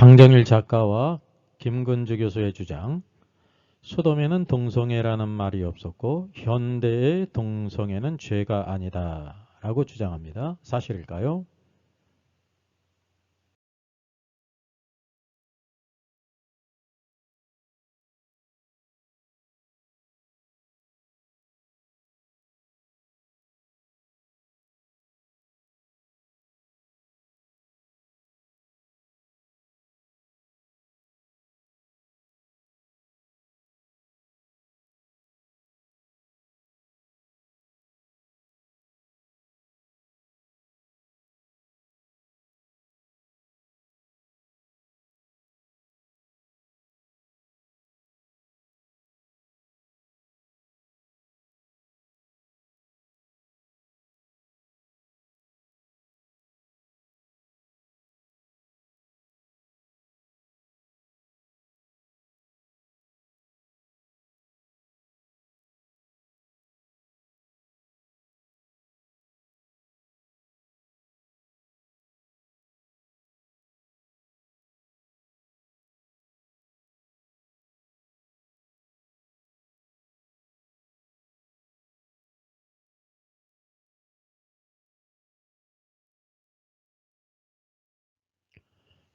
장정일 작가와 김근주 교수의 주장. 소돔에는 동성애라는 말이 없었고 현대의 동성애는 죄가 아니다 라고 주장합니다. 사실일까요?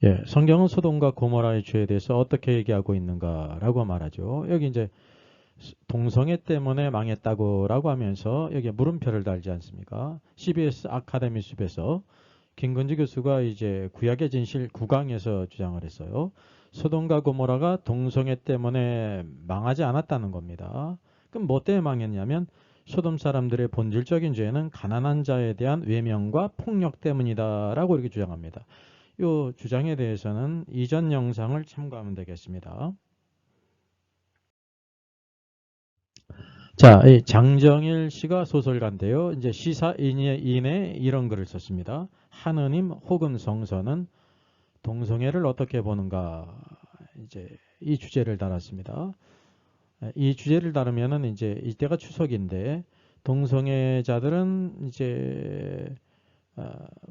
예, 성경은 소돔과 고모라의 죄에 대해서 어떻게 얘기하고 있는가라고 말하죠. 여기 이제 동성애 때문에 망했다고라고 하면서 여기에 물음표를 달지 않습니까? CBS 아카데미 숲에서 김근지 교수가 이제 구약의 진실 9강에서 주장을 했어요. 소돔과 고모라가 동성애 때문에 망하지 않았다는 겁니다. 그럼 뭐 때문에 망했냐면 소돔 사람들의 본질적인 죄는 가난한 자에 대한 외면과 폭력 때문이다라고 이렇게 주장합니다. 이 주장에 대해서는 이전 영상을 참고하면 되겠습니다. 자, 이 장정일 씨가 소설가인데요. 이제 시사인에 이런 글을 썼습니다. 하느님 혹은 성서는 동성애를 어떻게 보는가? 이제 이 주제를 달았습니다. 이 주제를 다루면은 이제 이때가 추석인데 동성애자들은 이제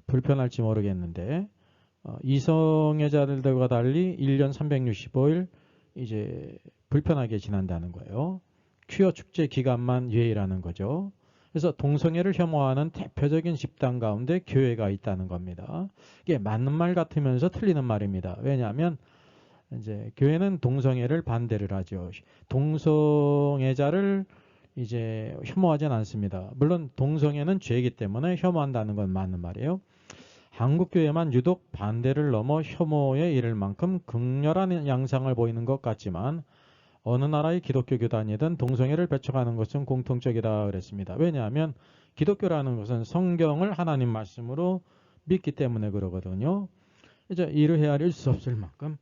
불편할지 모르겠는데 이성애자들과 달리 1년 365일 이제 불편하게 지난다는 거예요. 퀴어 축제 기간만 유예라는 거죠. 그래서 동성애를 혐오하는 대표적인 집단 가운데 교회가 있다는 겁니다. 이게 맞는 말 같으면서 틀리는 말입니다. 왜냐하면 이제 교회는 동성애를 반대를 하죠. 동성애자를 이제 혐오하진 않습니다. 물론 동성애는 죄이기 때문에 혐오한다는 건 맞는 말이에요. 한국교회만 유독 반대를 넘어 혐오에 이를 만큼 극렬한 양상을 보이는 것 같지만 어느 나라의 기독교 교단이든 동성애를 배척하는 것은 공통적이다 그랬습니다. 왜냐하면 기독교라는 것은 성경을 하나님 말씀으로 믿기 때문에 그러거든요. 이제 이를 헤아릴 수 없을 만큼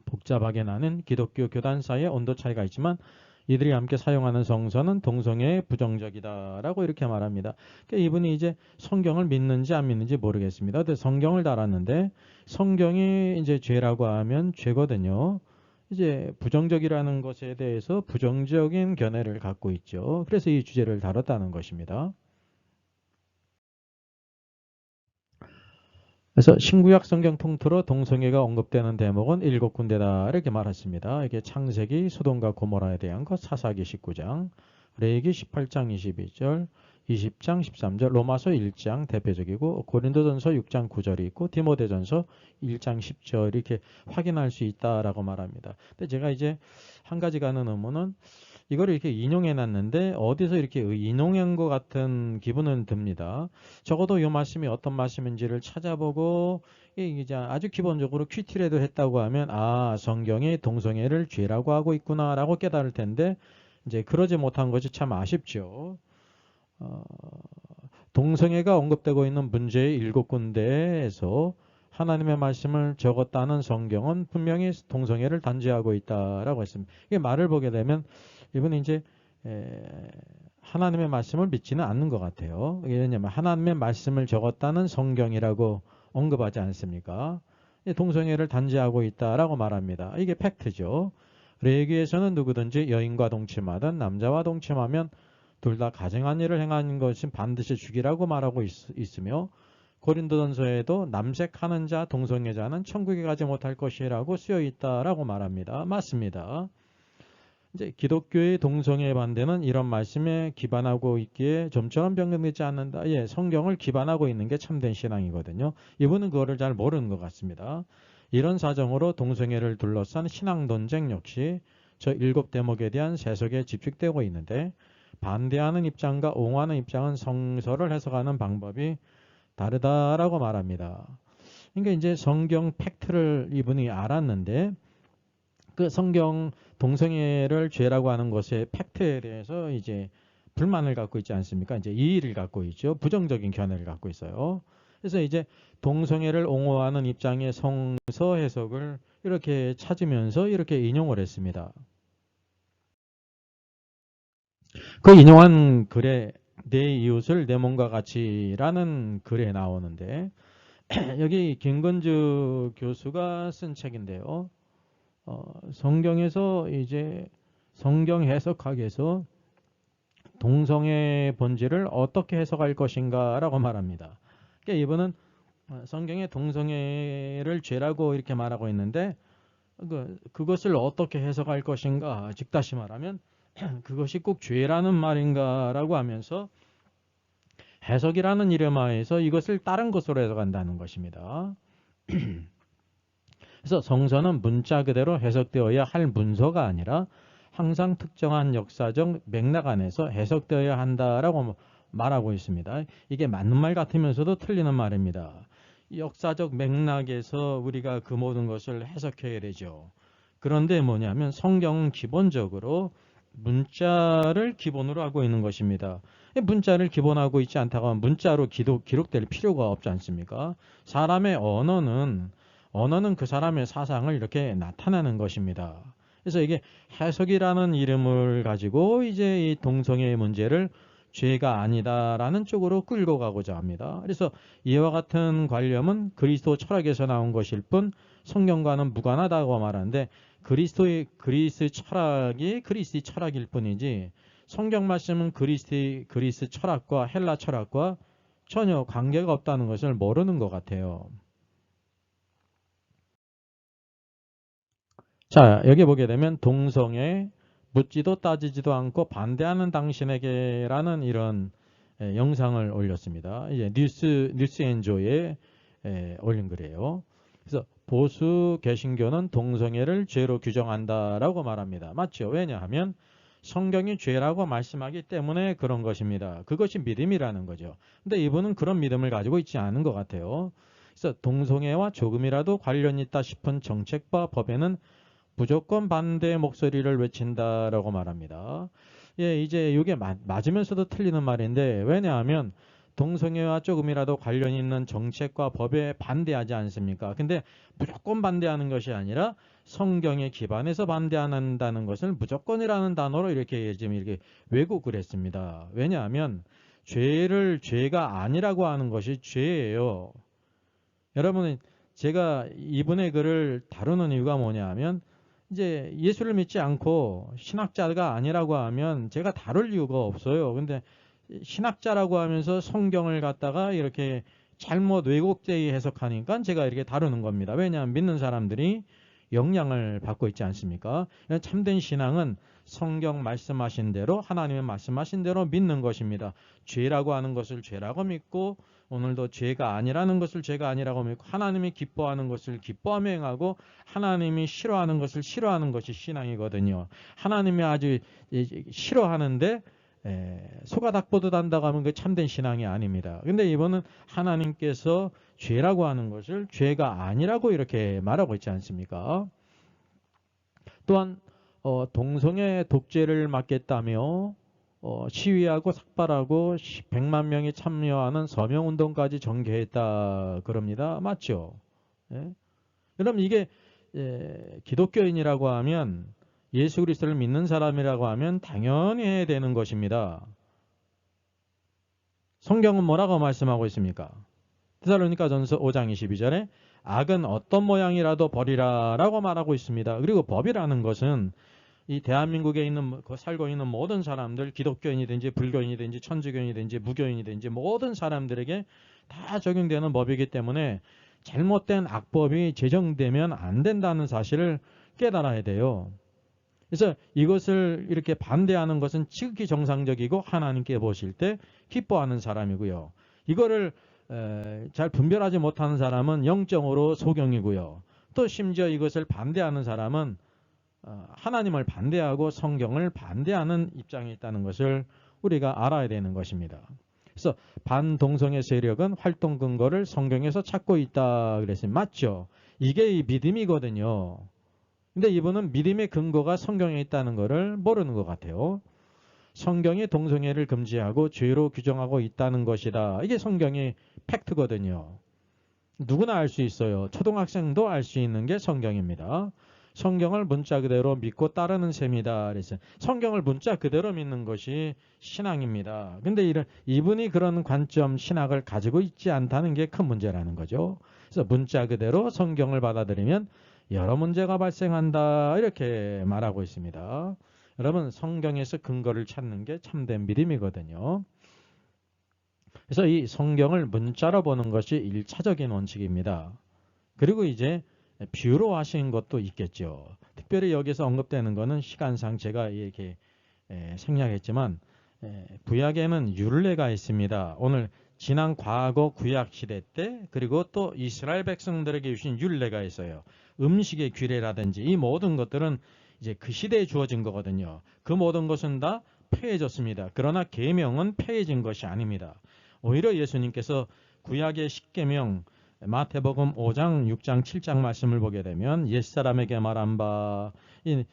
복잡하게 나는 기독교 교단 사이의 온도 차이가 있지만 이들이 함께 사용하는 성서는 동성애에 부정적이다라고 이렇게 말합니다. 그러니까 이분이 이제 성경을 믿는지 안 믿는지 모르겠습니다. 근데 성경을 달았는데 성경이 이제 죄라고 하면 죄거든요. 이제 부정적이라는 것에 대해서 부정적인 견해를 갖고 있죠. 그래서 이 주제를 다뤘다는 것입니다. 그래서 신구약 성경 통틀어 동성애가 언급되는 대목은 7군데다 이렇게 말했습니다. 이게 창세기, 소돔과 고모라에 대한 것, 사사기 19장, 레위기 18장 22절, 20장 13절, 로마서 1장 대표적이고 고린도전서 6장 9절이 있고 디모데전서 1장 10절 이렇게 확인할 수 있다라고 말합니다. 근데 제가 이제 한 가지 가는 의문은 이걸 이렇게 인용해 놨는데 어디서 이렇게 인용한 것 같은 기분은 듭니다. 적어도 이 말씀이 어떤 말씀인지를 찾아보고 이제 아주 기본적으로 퀴티라도 했다고 하면 아 성경이 동성애를 죄라고 하고 있구나라고 깨달을 텐데 이제 그러지 못한 것이 참 아쉽죠. 어, 동성애가 언급되고 있는 문제의 7군데에서 하나님의 말씀을 적었다는 성경은 분명히 동성애를 단죄하고 있다라고 했습니다. 이게 말을 보게 되면 이분이 이제 하나님의 말씀을 믿지는 않는 것 같아요. 왜냐하면 하나님의 말씀을 적었다는 성경이라고 언급하지 않습니까? 동성애를 단죄하고 있다라고 말합니다. 이게 팩트죠. 레위기에서는 누구든지 여인과 동침하든 남자와 동침하면 둘 다 가증한 일을 행하는 것은 반드시 죽이라고 말하고 있으며 고린도전서에도 남색하는 자, 동성애자는 천국에 가지 못할 것이라고 쓰여 있다라고 말합니다. 맞습니다. 이제 기독교의 동성애 반대는 이런 말씀에 기반하고 있기에 좀처럼 변경되지 않는다. 예, 성경을 기반하고 있는 게 참된 신앙이거든요. 이분은 그거를 잘 모르는 것 같습니다. 이런 사정으로 동성애를 둘러싼 신앙 논쟁 역시 저 7대목에 대한 세석에 집중되고 있는데 반대하는 입장과 옹호하는 입장은 성서를 해석하는 방법이 다르다라고 말합니다. 그러니까 이제 성경 팩트를 이분이 알았는데 그 성경 동성애를 죄라고 하는 것의 팩트에 대해서 이제 불만을 갖고 있지 않습니까? 이제 이의를 갖고 있죠. 부정적인 견해를 갖고 있어요. 그래서 이제 동성애를 옹호하는 입장의 성서 해석을 이렇게 찾으면서 이렇게 인용을 했습니다. 그 인용한 글에 내 이웃을 내 몸과 같이라는 글에 나오는데 여기 김건주 교수가 쓴 책인데요. 성경에서 이제 성경 해석학에서 동성애 본질을 어떻게 해석할 것인가라고 말합니다. 그러니까 이분은 성경에 동성애를 죄라고 이렇게 말하고 있는데 그것을 어떻게 해석할 것인가, 즉 다시 말하면 그것이 꼭 죄라는 말인가라고 하면서 해석이라는 이름 하에서 이것을 다른 것으로 해석한다는 것입니다. 그래서 성서는 문자 그대로 해석되어야 할 문서가 아니라 항상 특정한 역사적 맥락 안에서 해석되어야 한다라고 말하고 있습니다. 이게 맞는 말 같으면서도 틀리는 말입니다. 역사적 맥락에서 우리가 그 모든 것을 해석해야 되죠. 그런데 뭐냐면 성경은 기본적으로 문자를 기본으로 하고 있는 것입니다. 문자를 기본하고 있지 않다고 하면 문자로 기록될 필요가 없지 않습니까? 사람의 언어는 그 사람의 사상을 이렇게 나타내는 것입니다. 그래서 이게 해석이라는 이름을 가지고 이제 이 동성애의 문제를 죄가 아니다라는 쪽으로 끌고 가고자 합니다. 그래서 이와 같은 관념은 그리스도 철학에서 나온 것일 뿐 성경과는 무관하다고 말하는데 그리스 철학이 그리스의 철학일 뿐이지 성경 말씀은 그리스 철학과 헬라 철학과 전혀 관계가 없다는 것을 모르는 것 같아요. 자, 여기 보게 되면 동성애 묻지도 따지지도 않고 반대하는 당신에게라는 이런 영상을 올렸습니다. 이제 뉴스엔조에 올린 글이에요. 그래서 보수 개신교는 동성애를 죄로 규정한다라고 말합니다. 맞죠? 왜냐하면 성경이 죄라고 말씀하기 때문에 그런 것입니다. 그것이 믿음이라는 거죠. 근데 이분은 그런 믿음을 가지고 있지 않은 것 같아요. 그래서 동성애와 조금이라도 관련 있다 싶은 정책과 법에는 무조건 반대의 목소리를 외친다라고 말합니다. 예, 이제 이게 맞으면서도 틀리는 말인데 왜냐하면 동성애와 조금이라도 관련 있는 정책과 법에 반대하지 않습니까? 근데 무조건 반대하는 것이 아니라 성경에 기반해서 반대한다는 것을 무조건이라는 단어로 이렇게 지금 이렇게 왜곡을 했습니다. 왜냐하면 죄가 아니라고 하는 것이 죄예요. 여러분, 제가 이분의 글을 다루는 이유가 뭐냐 하면 이제 예수를 믿지 않고 신학자가 아니라고 하면 제가 다룰 이유가 없어요. 근데 신학자라고 하면서 성경을 갖다가 이렇게 잘못 왜곡되게 해석하니까 제가 이렇게 다루는 겁니다. 왜냐하면 믿는 사람들이 영향을 받고 있지 않습니까? 참된 신앙은 성경 말씀하신 대로 하나님의 말씀하신 대로 믿는 것입니다. 죄라고 하는 것을 죄라고 믿고 오늘도 죄가 아니라는 것을 죄가 아니라고 믿고 하나님이 기뻐하는 것을 기뻐하며 행하고 하나님이 싫어하는 것을 싫어하는 것이 신앙이거든요. 하나님이 아주 싫어하는데 소가닥 보듯 한다고 하면 그 참된 신앙이 아닙니다. 근데 이번은 하나님께서 죄라고 하는 것을 죄가 아니라고 이렇게 말하고 있지 않습니까? 또한 동성애 독재를 막겠다며 시위하고 삭발하고 100만 명이 참여하는 서명운동까지 전개했다 그럽니다. 맞죠? 예? 그럼 이게 기독교인이라고 하면 예수 그리스도를 믿는 사람이라고 하면 당연히 해야 되는 것입니다. 성경은 뭐라고 말씀하고 있습니까? 데살로니가전서 5장 22절에 악은 어떤 모양이라도 버리라 라고 말하고 있습니다. 그리고 법이라는 것은 이 대한민국에 있는 살고 있는 모든 사람들, 기독교인이든지 불교인이든지 천주교인이든지 무교인이든지 모든 사람들에게 다 적용되는 법이기 때문에 잘못된 악법이 제정되면 안 된다는 사실을 깨달아야 돼요. 그래서 이것을 이렇게 반대하는 것은 지극히 정상적이고 하나님께 보실 때 기뻐하는 사람이고요. 이거를 잘 분별하지 못하는 사람은 영적으로 소경이고요. 또 심지어 이것을 반대하는 사람은 하나님을 반대하고 성경을 반대하는 입장에 있다는 것을 우리가 알아야 되는 것입니다. 그래서 반동성애 세력은 활동 근거를 성경에서 찾고 있다 그랬어요. 맞죠? 이게 이 믿음이거든요. 근데 이분은 믿음의 근거가 성경에 있다는 것을 모르는 것 같아요. 성경이 동성애를 금지하고 죄로 규정하고 있다는 것이다. 이게 성경의 팩트거든요. 누구나 알 수 있어요. 초등학생도 알 수 있는 게 성경입니다. 성경을 문자 그대로 믿고 따르는 셈이다. 그래서 성경을 문자 그대로 믿는 것이 신앙입니다. 근데 이분이 그런 관점, 신학을 가지고 있지 않다는 게 큰 문제라는 거죠. 그래서 문자 그대로 성경을 받아들이면 여러 문제가 발생한다. 이렇게 말하고 있습니다. 여러분, 성경에서 근거를 찾는 게 참된 믿음이거든요. 그래서 이 성경을 문자로 보는 것이 1차적인 원칙입니다. 그리고 이제 비유로 하신 것도 있겠죠. 특별히 여기서 언급되는 것은 시간상 제가 이렇게 생략했지만 구약에는 율례가 있습니다. 오늘 지난 과거 구약 시대 때 그리고 또 이스라엘 백성들에게 주신 율례가 있어요. 음식의 규례라든지 이 모든 것들은 이제 그 시대에 주어진 거거든요. 그 모든 것은 다 폐해졌습니다. 그러나 계명은 폐해진 것이 아닙니다. 오히려 예수님께서 구약의 십계명 마태복음 5장, 6장, 7장 말씀을 보게 되면 옛사람에게 말한 바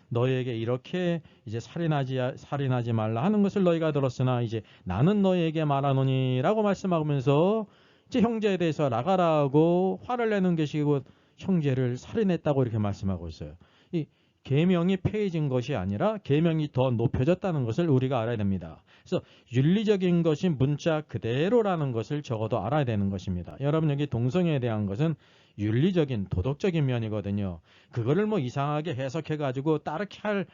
너희에게 이렇게 이제 살인하지 말라 하는 것을 너희가 들었으나 이제 나는 너희에게 말하노니라고 말씀하면서 이제 형제에 대해서 나가라고 화를 내는 것이고 형제를 살인했다고 이렇게 말씀하고 있어요. 이 계명이 폐해진 것이 아니라 계명이 더 높여졌다는 것을 우리가 알아야 됩니다. 그래서 윤리적인 것이 문자 그대로라는 것을 적어도 알아야 되는 것입니다. 여러분 여기 동성애에 대한 것은 윤리적인 도덕적인 면이거든요. 그거를 뭐 이상하게 해석해 가지고 따르게 할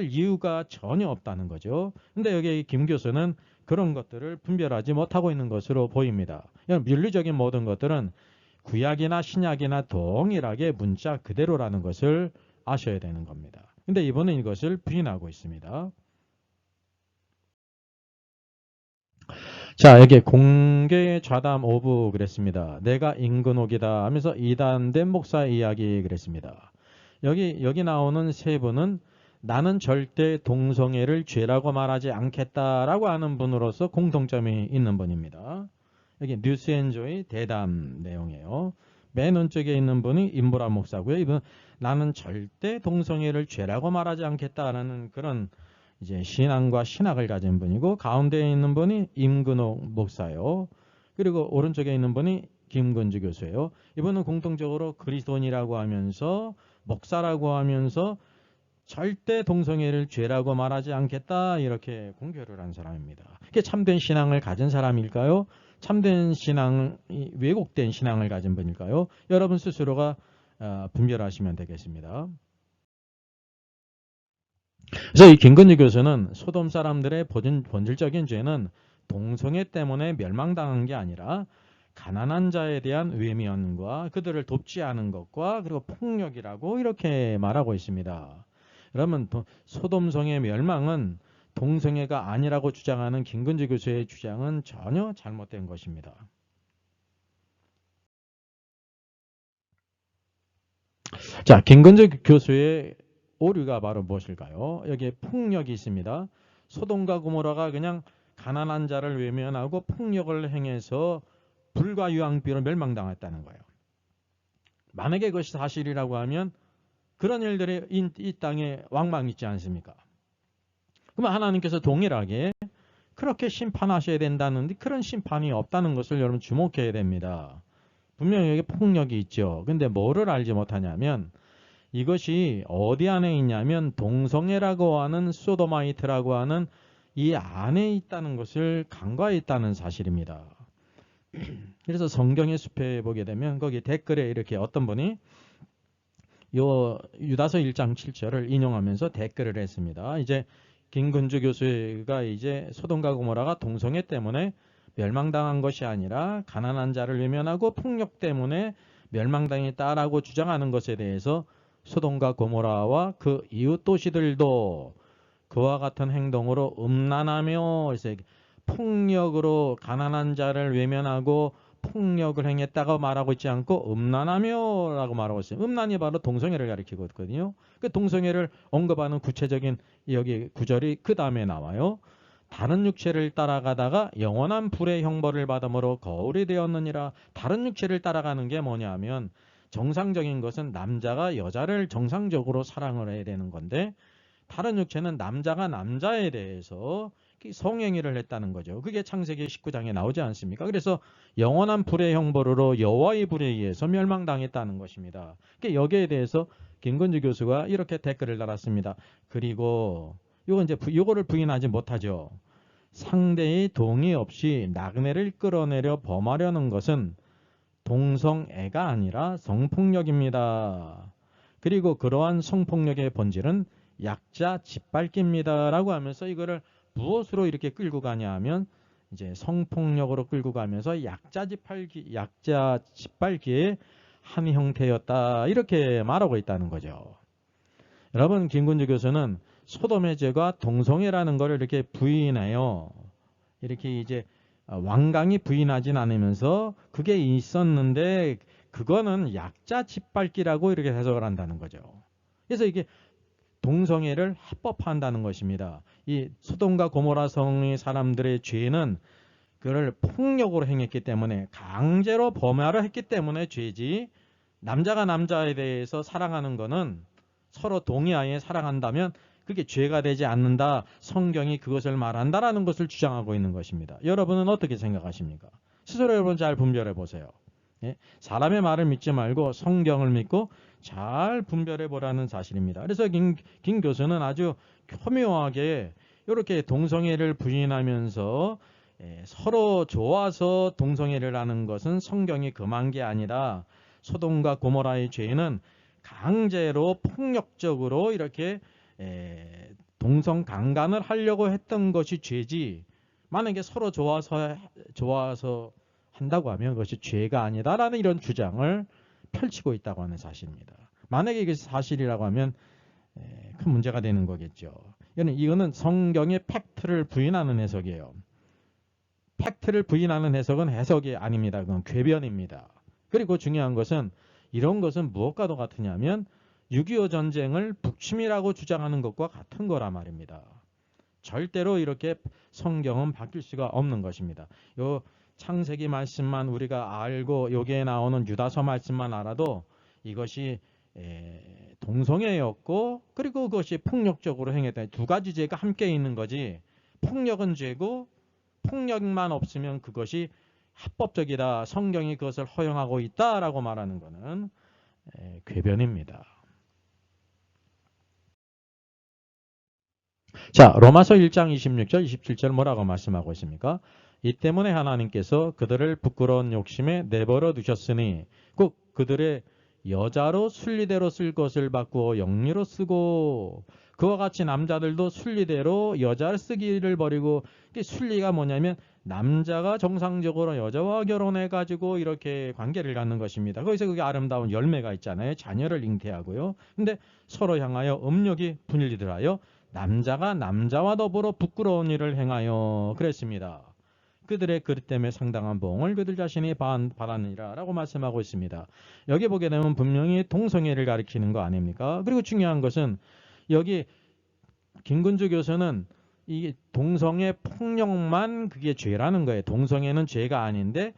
이유가 전혀 없다는 거죠. 근데 여기 김 교수는 그런 것들을 분별하지 못하고 있는 것으로 보입니다. 윤리적인 모든 것들은 구약이나 신약이나 동일하게 문자 그대로라는 것을 아셔야 되는 겁니다. 근데 이분은 이것을 부인하고 있습니다. 자, 여기 공개 좌담 오부 그랬습니다. 내가 임근옥이다 하면서 이단된 목사 이야기 그랬습니다. 여기 나오는 세 분은 나는 절대 동성애를 죄라고 말하지 않겠다라고 하는 분으로서 공통점이 있는 분입니다. 여기 뉴스앤조의 대담 내용이에요. 맨 오른쪽에 있는 분이 임보라 목사고요. 이분은 나는 절대 동성애를 죄라고 말하지 않겠다라는 그런 이제 신앙과 신학을 가진 분이고 가운데에 있는 분이 임근옥 목사요. 그리고 오른쪽에 있는 분이 김근주 교수예요. 이분은 공통적으로 그리스도인이라고 하면서 목사라고 하면서 절대 동성애를 죄라고 말하지 않겠다 이렇게 공표를 한 사람입니다. 이게 참된 신앙을 가진 사람일까요? 참된 신앙, 왜곡된 신앙을 가진 분일까요? 여러분 스스로가 분별하시면 되겠습니다. 그래서 이 김근주 교수는 소돔 사람들의 본질적인 죄는 동성애 때문에 멸망당한 게 아니라 가난한 자에 대한 외면과 그들을 돕지 않은 것과 그리고 폭력이라고 이렇게 말하고 있습니다. 그러면 소돔성의 멸망은 동성애가 아니라고 주장하는 김근주 교수의 주장은 전혀 잘못된 것입니다. 자, 김근주 교수의 오류가 바로 무엇일까요? 여기에 폭력이 있습니다. 소돔과 고모라가 그냥 가난한 자를 외면하고 폭력을 행해서 불과 유황비로 멸망당했다는 거예요. 만약에 그것이 사실이라고 하면 그런 일들이 이 땅에 왕망 있지 않습니까? 그러면 하나님께서 동일하게 그렇게 심판하셔야 된다는데 그런 심판이 없다는 것을 여러분 주목해야 됩니다. 분명히 여기 폭력이 있죠. 근데 뭐를 알지 못하냐면 이것이 어디 안에 있냐면 동성애라고 하는 소도마이트라고 하는 이 안에 있다는 것을 간과해 있다는 사실입니다. 그래서 성경의 숲에 보게 되면 거기 댓글에 이렇게 어떤 분이 요 유다서 1장 7절을 인용하면서 댓글을 했습니다. 이제 김근주 교수가 이제 소돔과 고모라가 동성애 때문에 멸망당한 것이 아니라 가난한 자를 외면하고 폭력 때문에 멸망당했다라고 주장하는 것에 대해서 소돔과 고모라와 그 이웃 도시들도 그와 같은 행동으로 음란하며 폭력으로 가난한 자를 외면하고 폭력을 행했다고 말하고 있지 않고 음란하며 라고 말하고 있어요. 음란이 바로 동성애를 가리키거든요. 그 동성애를 언급하는 구체적인 여기 구절이 그 다음에 나와요. 다른 육체를 따라가다가 영원한 불의 형벌을 받음으로 거울이 되었느니라. 다른 육체를 따라가는 게 뭐냐면 정상적인 것은 남자가 여자를 정상적으로 사랑을 해야 되는 건데 다른 육체는 남자가 남자에 대해서 성행위를 했다는 거죠. 그게 창세기 19장에 나오지 않습니까? 그래서 영원한 불의 형벌으로 여호와의 불에 의해서 멸망당했다는 것입니다. 여기에 대해서 김건주 교수가 이렇게 댓글을 달았습니다. 그리고 요거를 부인하지 못하죠. 상대의 동의 없이 나그네를 끌어내려 범하려는 것은 동성애가 아니라 성폭력입니다. 그리고 그러한 성폭력의 본질은 약자 짓밟기입니다. 라고 하면서 이거를 무엇으로 이렇게 끌고 가냐 하면 이제 성폭력으로 끌고 가면서 약자 짓밟기의 한 형태였다. 이렇게 말하고 있다는 거죠. 여러분, 김근주 교수는 소돔의 죄가 동성애라는 걸 이렇게 부인해요. 이렇게 이제 완강히 부인하진 않으면서 그게 있었는데 그거는 약자 짓밟기라고 이렇게 해석을 한다는 거죠. 그래서 이게 동성애를 합법화한다는 것입니다. 이 소돔과 고모라 성의 사람들의 죄는 그를 폭력으로 행했기 때문에 강제로 범하려 했기 때문에 죄지, 남자가 남자에 대해서 사랑하는 거는 서로 동의하에 사랑한다면 그게 죄가 되지 않는다. 성경이 그것을 말한다라는 것을 주장하고 있는 것입니다. 여러분은 어떻게 생각하십니까? 스스로 여러분 잘 분별해 보세요. 예? 사람의 말을 믿지 말고 성경을 믿고 잘 분별해 보라는 사실입니다. 그래서 김 교수는 아주 교묘하게 이렇게 동성애를 부인하면서 서로 좋아서 동성애를 하는 것은 성경이 금한 게 아니라 소돔과 고모라의 죄는 강제로 폭력적으로 이렇게 동성 강간을 하려고 했던 것이 죄지, 만약에 서로 좋아서 한다고 하면 그것이 죄가 아니다라는 이런 주장을 펼치고 있다고 하는 사실입니다. 만약에 이게 사실이라고 하면 큰 문제가 되는 거겠죠. 이거는 성경의 팩트를 부인하는 해석이에요. 팩트를 부인하는 해석은 해석이 아닙니다. 그건 궤변입니다. 그리고 중요한 것은 이런 것은 무엇과도 같으냐면 6.25 전쟁을 북침이라고 주장하는 것과 같은 거란 말입니다. 절대로 이렇게 성경은 바뀔 수가 없는 것입니다. 요 창세기 말씀만 우리가 알고 여기에 나오는 유다서 말씀만 알아도 이것이 동성애였고 그리고 그것이 폭력적으로 행했다. 두 가지 죄가 함께 있는 거지. 폭력은 죄고 폭력만 없으면 그것이 합법적이다. 성경이 그것을 허용하고 있다라고 말하는 것은 궤변입니다. 자, 로마서 1장 26절, 27절 뭐라고 말씀하고 있습니까? 이 때문에 하나님께서 그들을 부끄러운 욕심에 내버려 두셨으니 꼭 그들의 여자로 순리대로 쓸 것을 바꾸어 영리로 쓰고, 그와 같이 남자들도 순리대로 여자를 쓰기를 버리고, 순리가 뭐냐면 남자가 정상적으로 여자와 결혼해가지고 이렇게 관계를 갖는 것입니다. 거기서 그게 아름다운 열매가 있잖아요. 자녀를 잉태하고요. 근데 서로 향하여 음욕이 분리되하여 남자가 남자와 더불어 부끄러운 일을 행하여 그랬습니다. 그들의 그릇 때문에 상당한 보응을 그들 자신이 받았느니라 라고 말씀하고 있습니다. 여기 보게 되면 분명히 동성애를 가리키는 거 아닙니까? 그리고 중요한 것은 여기 김근주 교수는 이 동성애 폭력만 그게 죄라는 거예요. 동성애는 죄가 아닌데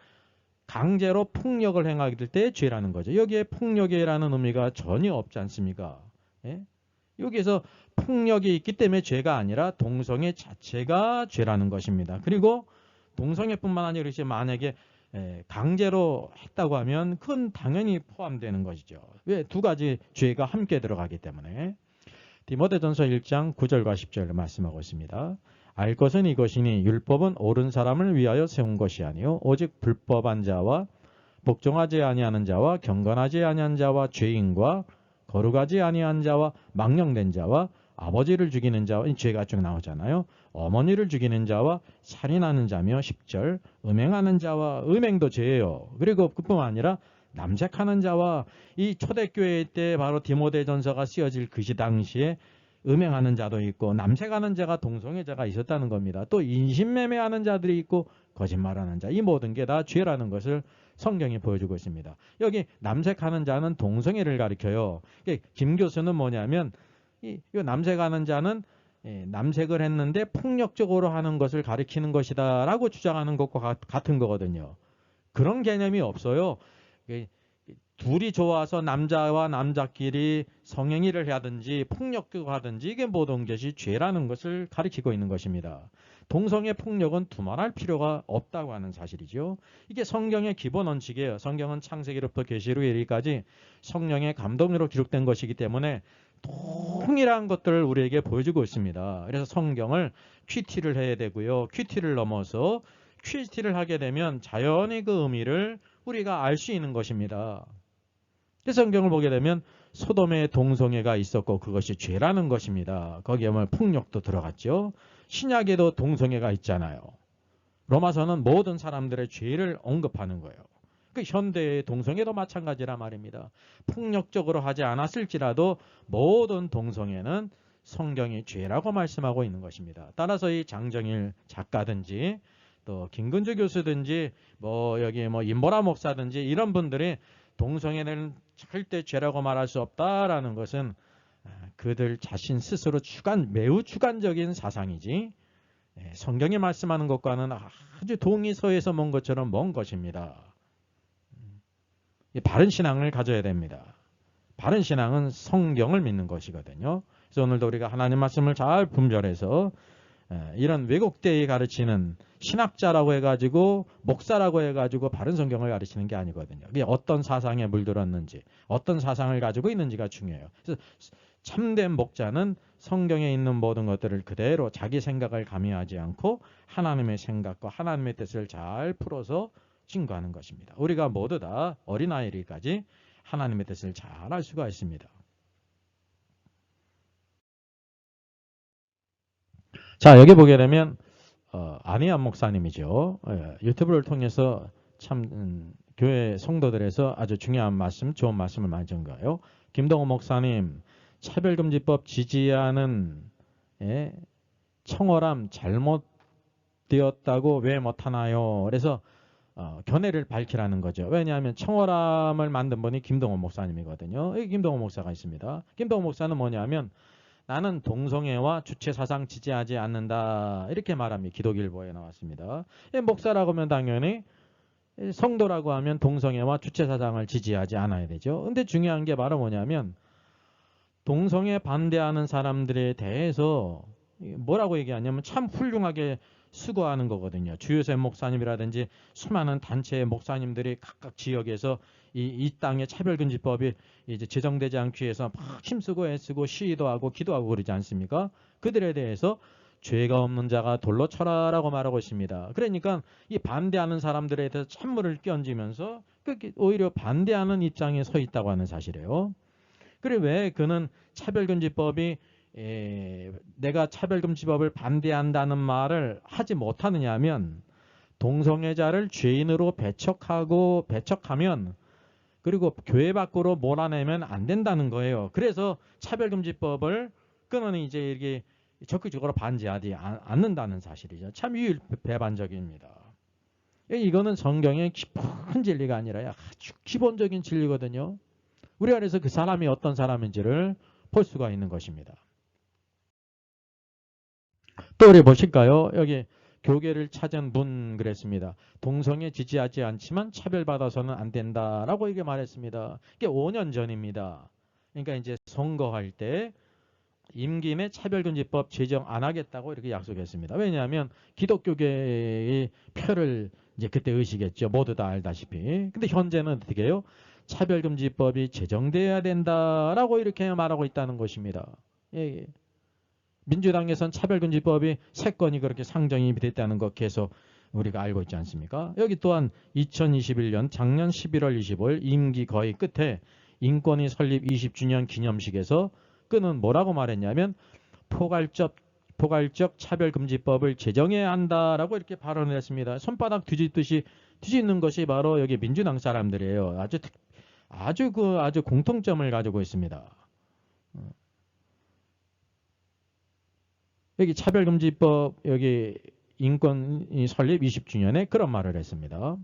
강제로 폭력을 행하게 될 때 죄라는 거죠. 여기에 폭력이라는 의미가 전혀 없지 않습니까? 예? 여기에서 폭력이 있기 때문에 죄가 아니라 동성애 자체가 죄라는 것입니다. 그리고 동성애뿐만 아니라 이제 만약에 강제로 했다고 하면 그건 당연히 포함되는 것이죠. 왜? 두 가지 죄가 함께 들어가기 때문에. 디모데전서 1장 9절과 10절을 말씀하고 있습니다. 알 것은 이것이니 율법은 옳은 사람을 위하여 세운 것이 아니요 오직 불법한 자와 복종하지 아니하는 자와 경건하지 아니한 자와 죄인과 거룩하지 아니한 자와 망령된 자와 아버지를 죽이는 자와 이 죄가 쭉 나오잖아요. 어머니를 죽이는 자와 살인하는 자며 10절 음행하는 자와 음행도 죄예요. 그리고 그뿐만 아니라 남색하는 자와 이 초대교회 때 바로 디모데전서가 쓰여질 그 당시에 음행하는 자도 있고 남색하는 자가 동성애자가 있었다는 겁니다. 또 인신매매하는 자들이 있고 거짓말하는 자, 이 모든 게 다 죄라는 것을 성경이 보여주고 있습니다. 여기 남색하는 자는 동성애를 가리켜요. 김 교수는 뭐냐면 이 남색하는 자는 남색을 했는데 폭력적으로 하는 것을 가리키는 것이다 라고 주장하는 것과 같은 거거든요. 그런 개념이 없어요. 둘이 좋아서 남자와 남자끼리 성행위를 하든지 폭력을 하든지 이게 모든 것이 죄라는 것을 가리키고 있는 것입니다. 동성애 폭력은 두말할 필요가 없다고 하는 사실이죠. 이게 성경의 기본 원칙이에요. 성경은 창세기로부터 계시록 이르기까지 성령의 감동으로 기록된 것이기 때문에 동일한 것들을 우리에게 보여주고 있습니다. 그래서 성경을 큐티를 해야 되고요. 큐티를 넘어서 큐티를 하게 되면 자연히 그 의미를 우리가 알 수 있는 것입니다. 성경을 보게 되면 소돔에 동성애가 있었고 그것이 죄라는 것입니다. 거기에 보면 폭력도 들어갔죠. 신약에도 동성애가 있잖아요. 로마서는 모든 사람들의 죄를 언급하는 거예요. 그 현대의 동성애도 마찬가지란 말입니다. 폭력적으로 하지 않았을지라도 모든 동성애는 성경이 죄라고 말씀하고 있는 것입니다. 따라서 이 장정일 작가든지 또 김근주 교수든지 여기 임보라 목사든지 이런 분들이 동성애는 절대 죄라고 말할 수 없다라는 것은 그들 자신 스스로 매우 주관적인 사상이지 성경이 말씀하는 것과는 아주 동의서에서 먼 것처럼 먼 것입니다. 바른 신앙을 가져야 됩니다. 바른 신앙은 성경을 믿는 것이거든요. 그래서 오늘도 우리가 하나님 말씀을 잘 분별해서 이런 왜곡되이 가르치는 신학자라고 해가지고 목사라고 해가지고 바른 성경을 가르치는 게 아니거든요. 그게 어떤 사상에 물들었는지 어떤 사상을 가지고 있는지가 중요해요. 그래서 참된 목자는 성경에 있는 모든 것들을 그대로 자기 생각을 가미하지 않고 하나님의 생각과 하나님의 뜻을 잘 풀어서 증거하는 것입니다. 우리가 모두 다 어린아이까지 하나님의 뜻을 잘 알 수가 있습니다. 자, 여기 보게 되면 안희안 목사님이죠. 유튜브를 통해서 참 교회 성도들에서 아주 중요한 말씀, 좋은 말씀을 많이 전가요. 김동호 목사님, 차별금지법 지지하는 청어람 잘못되었다고 왜 못하나요? 그래서 견해를 밝히라는 거죠. 왜냐하면 청어람을 만든 분이 김동호 목사님이거든요. 여기 김동호 목사가 있습니다. 김동호 목사는 뭐냐면 나는 동성애와 주체사상 지지하지 않는다 이렇게 말합니다. 기독일보에 나왔습니다. 목사라고 하면 당연히 성도라고 하면 동성애와 주체사상을 지지하지 않아야 되죠. 근데 중요한 게 바로 뭐냐면 동성애 반대하는 사람들에 대해서 뭐라고 얘기하냐면 참 훌륭하게 수고하는 거거든요. 주요셉 목사님이라든지 수많은 단체의 목사님들이 각각 지역에서 이 땅의 차별금지법이 이제 제정되지 않기 위해서 막 힘쓰고 애쓰고 시위도 하고 기도하고 그러지 않습니까? 그들에 대해서 죄가 없는 자가 돌로 쳐라라고 말하고 있습니다. 그러니까 이 반대하는 사람들에 대해서 찬물을 끼얹으면서 오히려 반대하는 입장에 서 있다고 하는 사실이에요. 그래 왜 그는 차별금지법이 내가 차별금지법을 반대한다는 말을 하지 못하느냐 하면 동성애자를 죄인으로 배척하면 그리고 교회 밖으로 몰아내면 안 된다는 거예요. 그래서 차별금지법을 그는 이제 이렇게 적극적으로 반대하지 않는다는 사실이죠. 참 유일배반적입니다. 이거는 성경의 깊은 진리가 아니라 아주 기본적인 진리거든요. 우리 안에서 그 사람이 어떤 사람인지를 볼 수가 있는 것입니다. 또 우리 보실까요? 여기 교계를 찾은 분 그랬습니다. 동성애 지지하지 않지만 차별받아서는 안 된다라고 이게 말했습니다. 이게 5년 전입니다. 그러니까 이제 선거할 때 임기내 차별금지법 제정 안 하겠다고 이렇게 약속했습니다. 왜냐하면 기독교계의 표를 이제 그때 의식했죠. 모두 다 알다시피. 근데 현재는 어떻게 해요? 차별금지법이 제정돼야 된다라고 이렇게 말하고 있다는 것입니다. 예. 민주당에선 차별금지법이 3건이 그렇게 상정이 됐다는 것 계속 우리가 알고 있지 않습니까? 여기 또한 2021년 작년 11월 25일 임기 거의 끝에 인권위 설립 20주년 기념식에서 그는 뭐라고 말했냐면 포괄적 차별금지법을 제정해야 한다라고 이렇게 발언을 했습니다. 손바닥 뒤집듯이 뒤집는 것이 바로 여기 민주당 사람들이에요. 아주 공통점을 가지고 있습니다. 여기 차별금지법 여기 인권위 설립 20주년에 그런 말을 했습니다.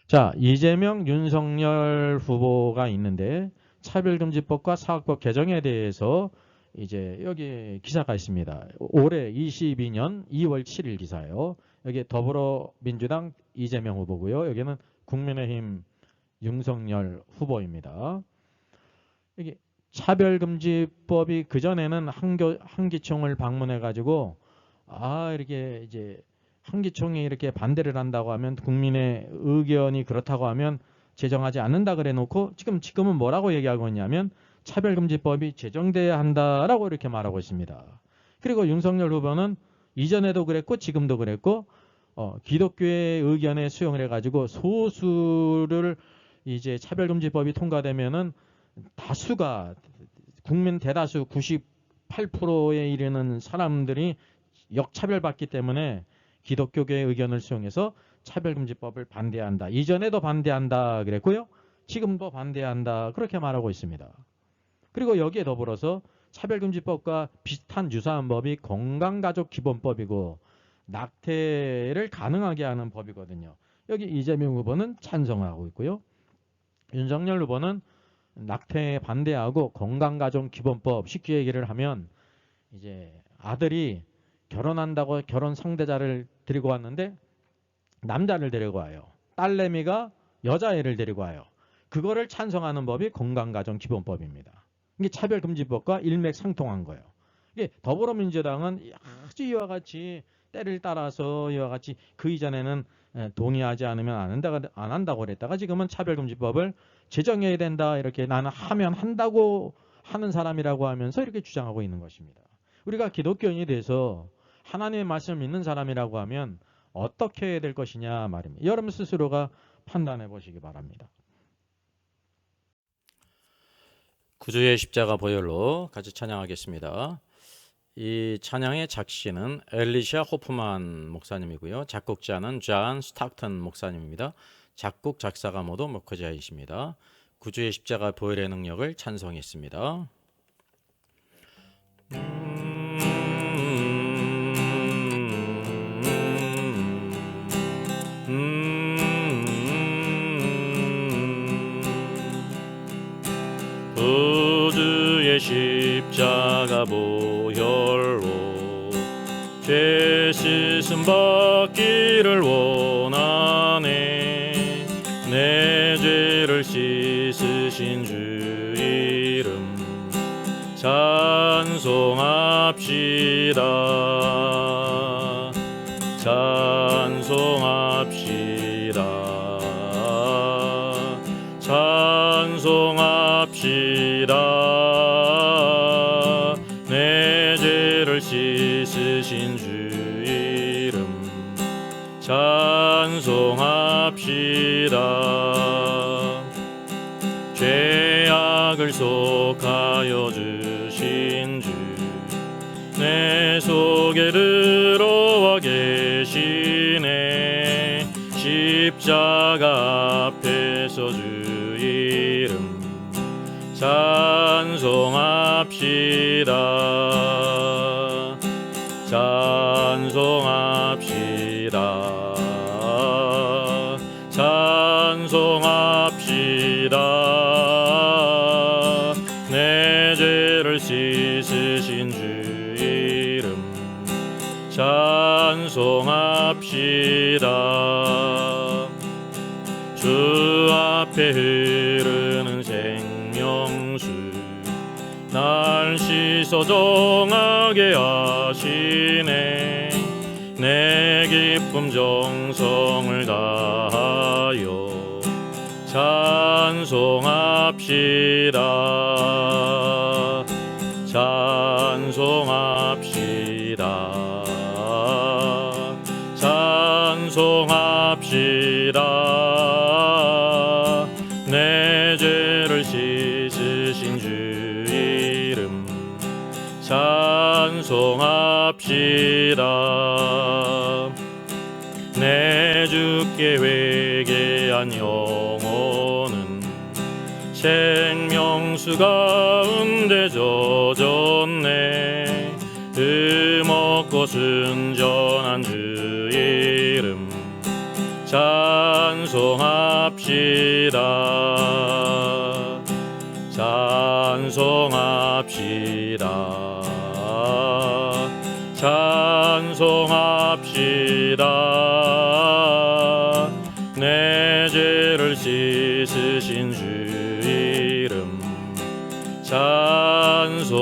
자, 이재명, 윤석열 후보가 있는데 차별금지법과 사학법 개정에 대해서 이제 여기 기사가 있습니다. 올해 22년 2월 7일 기사예요. 여기 더불어민주당 이재명 후보고요. 여기는 국민의힘 윤석열 후보입니다. 여기 차별금지법이 그전에는 한기총을 방문해 가지고 이렇게 이제 한기총이 이렇게 반대를 한다고 하면 국민의 의견이 그렇다고 하면 제정하지 않는다 그래 놓고 지금은 뭐라고 얘기하고 있냐면 차별금지법이 제정돼야 한다라고 이렇게 말하고 있습니다. 그리고 윤석열 후보는 이전에도 그랬고 지금도 그랬고 기독교의 의견에 수용을 해가지고 소수를 이제 차별금지법이 통과되면은 다수가 국민 대다수 98%에 이르는 사람들이 역차별받기 때문에 기독교계의 의견을 수용해서 차별금지법을 반대한다. 이전에도 반대한다 그랬고요. 지금도 반대한다. 그렇게 말하고 있습니다. 그리고 여기에 더불어서 차별금지법과 비슷한 유사한 법이 건강가족기본법이고 낙태를 가능하게 하는 법이거든요. 여기 이재명 후보는 찬성하고 있고요. 윤석열 후보는 낙태에 반대하고 건강가족기본법 쉽게 얘기를 하면 이제 아들이 결혼한다고 결혼 상대자를 데리고 왔는데 남자를 데리고 와요. 딸내미가 여자애를 데리고 와요. 그거를 찬성하는 법이 건강가정기본법입니다. 이게 차별금지법과 일맥상통한 거예요. 이게 더불어민주당은 아주 이와 같이 때를 따라서 이와 같이 그 이전에는 동의하지 않으면 안 한다고 그랬다가 지금은 차별금지법을 제정해야 된다 이렇게 나는 하면 한다고 하는 사람이라고 하면서 이렇게 주장하고 있는 것입니다. 우리가 기독교인이 돼서 하나님의 말씀을 믿는 사람이라고 하면 어떻게 해야 될 것이냐 말입니다. 여러분 스스로가 판단해 보시기 바랍니다. 구주의 십자가 보혈로 같이 찬양하겠습니다. 이 찬양의 작시는 엘리샤 호프만 목사님이고요. 작곡자는 존 스타크턴 목사님입니다. 작곡 작사가 모두 목회자이십니다. 구주의 십자가 보혈의 능력을 찬송했습니다. 구주의 십자가 보혈로 죄 씻음 받기를 원하네. 내 죄를 씻으신 주 이름 찬송합시다. 찬송합시다. 찬송합시다. 내 죄를 씻으신 주 이름 찬송합시다. 죄악을 속하여 주신 주 내 속에 들어와 계시네. 십자가 앞에서 주 이름 찬송합시다. 찬송합시다. 찬송합시다. 내 죄를 씻으신 주 이름 찬송합시다. 주 앞에 흐르는 생명수 날 씻어 정하게 하시네. 내 기쁨 정성을 다하여 찬송합시다. 찬송합시다. 찬송합시다. 내 내 죄를 씻으신 주 이름 찬송합시다. 내 주께 회개한 영혼은 생명수 가운데 젖었네. 흠없고 순전한 주 이름 찬송합시다. 찬송합시다. 찬송합시다. 내 죄를 씻으신 주 이름 찬송합시다.